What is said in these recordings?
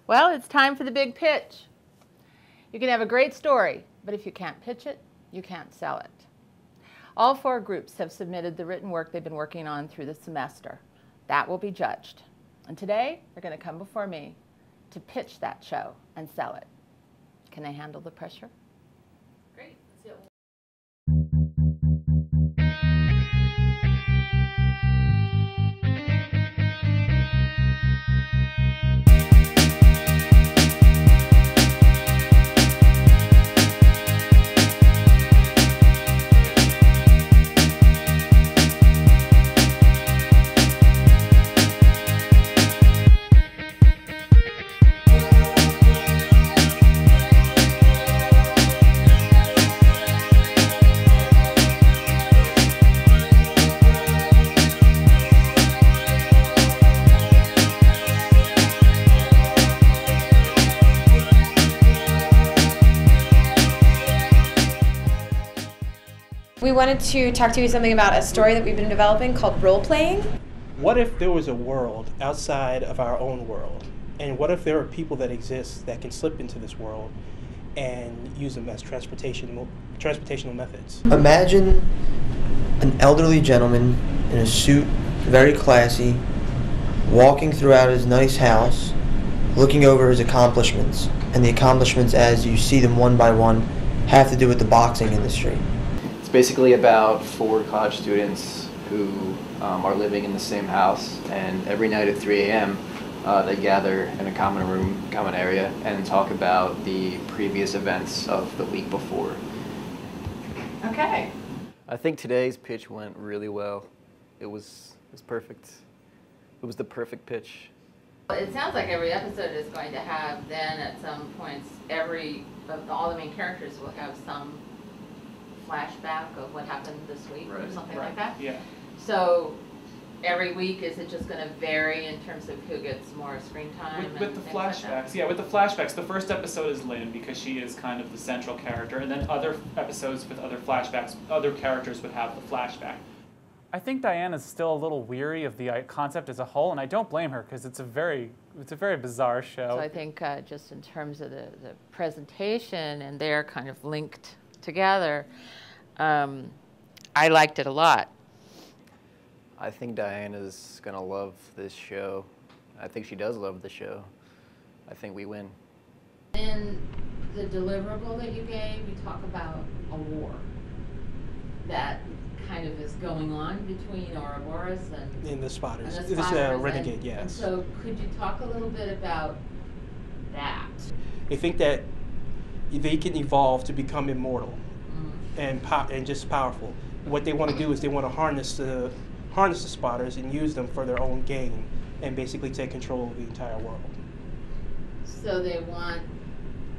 Well, it's time for the big pitch. You can have a great story, but if you can't pitch it, you can't sell it. All 4 groups have submitted the written work they've been working on through the semester. That will be judged. And today, they're going to come before me to pitch that show and sell it. Can they handle the pressure? Great. Let's see what We wanted to talk to you something about a story that we've been developing called role-playing. What if there was a world outside of our own world? And what if there are people that exist that can slip into this world and use them as transportational methods? Imagine an elderly gentleman in a suit, very classy, walking throughout his nice house, looking over his accomplishments. And the accomplishments, as you see them one by one, have to do with the boxing industry. It's basically about 4 college students who are living in the same house, and every night at 3 a.m. They gather in a common room, common area, and talk about the previous events of the week before. Okay. I think today's pitch went really well. It was perfect. It was the perfect pitch. It sounds like every episode is going to have then at some points all the main characters will have some flashback of what happened this week or something like that? Yeah. So every week, is it just going to vary in terms of who gets more screen time? With the flashbacks, yeah, with the flashbacks. The first episode is Lynn because she is kind of the central character, and then other episodes with other flashbacks, other characters would have the flashback. I think Diana's still a little weary of the concept as a whole, and I don't blame her because it's a very bizarre show. So I think just in terms of the presentation and they're kind of linked together, I liked it a lot. I think Diana's gonna love this show. I think she does love the show. I think we win. In the deliverable that you gave, you talk about a war that kind of is going on between Ouroboros and The Spotters. And This is a renegade, yes. And so could you talk a little bit about that? They think that they can evolve to become immortal and just powerful. What they want to do is they want to harness the Spotters and use them for their own gain and basically take control of the entire world. So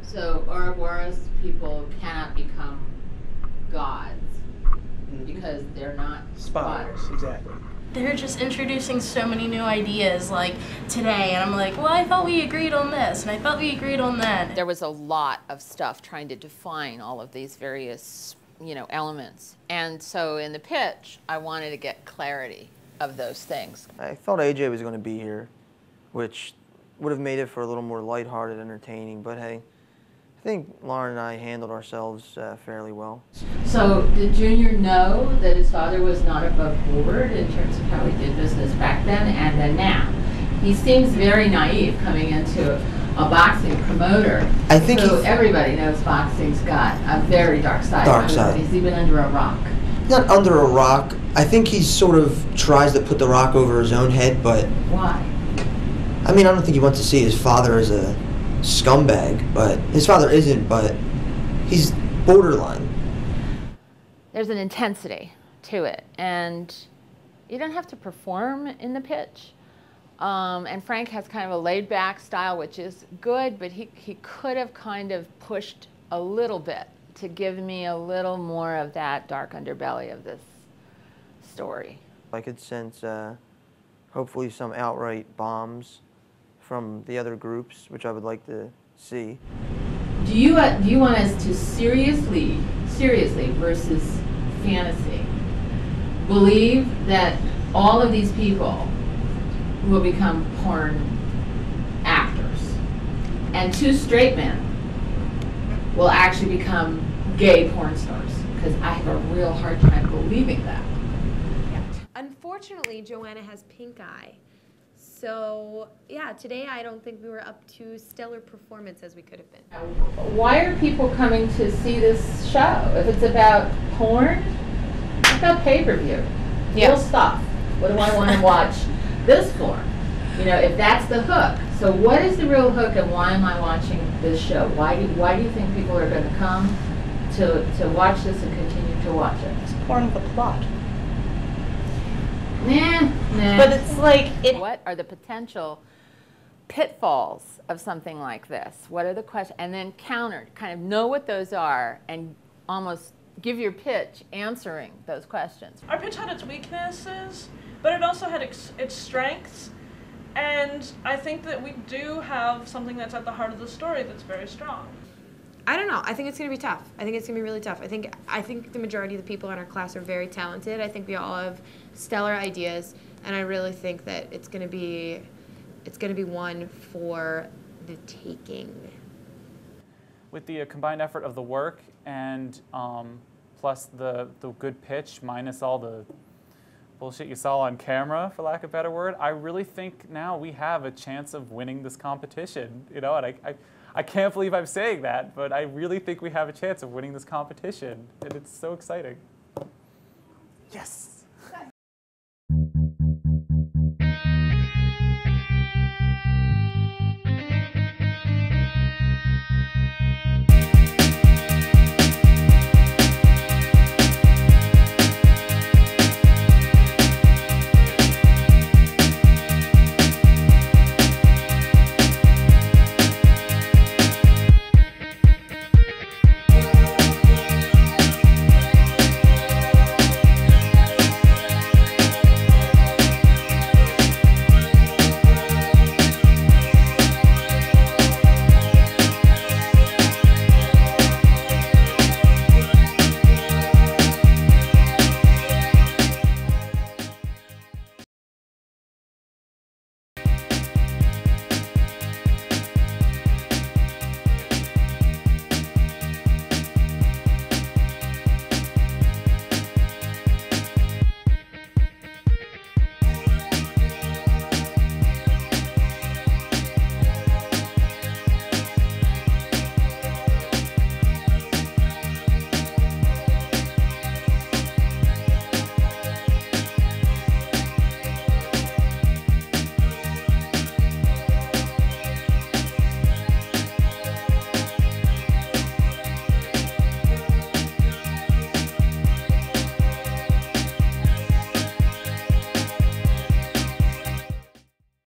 so Ouroboros people cannot become gods because they're not spotters. Exactly. They're just introducing so many new ideas like today, and I'm like, well, I thought we agreed on this, and I thought we agreed on that. There was a lot of stuff trying to define all of these various elements. And so in the pitch, I wanted to get clarity of those things. I thought AJ was going to be here, which would have made it for a little more lighthearted, entertaining, but hey, I think Lauren and I handled ourselves fairly well. So did Junior know that his father was not above board in terms of how he did business back then and then now? He seems very naive coming into a boxing promoter. I think so everybody knows boxing's got a very dark side. Dark side. He's even under a rock. Not under a rock. I think he sort of tries to put the rock over his own head, but... Why? I mean, I don't think he wants to see his father as a scumbag, but his father isn't, but he's borderline. There's an intensity to it, and you don't have to perform in the pitch. And Frank has kind of a laid-back style, which is good, but he could have kind of pushed a little bit to give me a little more of that dark underbelly of this story. I could sense hopefully some outright bombs from the other groups, which I would like to see. Do you want us to seriously versus fantasy, believe that all of these people will become porn actors? and 2 straight men will actually become gay porn stars, because I have a real hard time believing that. Unfortunately, Joanna has pink eye. So, yeah, today I don't think we were up to stellar performance as we could have been. Why are people coming to see this show? If it's about porn, it's about pay-per-view. Yeah. Real stuff. What do I want to watch this for? You know, if that's the hook. So what is the real hook, and why am I watching this show? Why do you think people are going to come to watch this and continue to watch it? It's porn with a plot. Nah. But it's like What are the potential pitfalls of something like this? What are the questions? And then counter, kind of know what those are and almost give your pitch answering those questions. Our pitch had its weaknesses, but it also had its strengths. And I think that we do have something that's at the heart of the story that's very strong. I don't know. I think it's going to be tough. I think it's going to be really tough. I think the majority of the people in our class are very talented. I think we all have stellar ideas, and I really think that it's going to be one for the taking. With the combined effort of the work and plus the good pitch minus all the bullshit you saw on camera, for lack of a better word, I really think now we have a chance of winning this competition. You know, and I can't believe I'm saying that, but I really think we have a chance of winning this competition, and it's so exciting. Yes.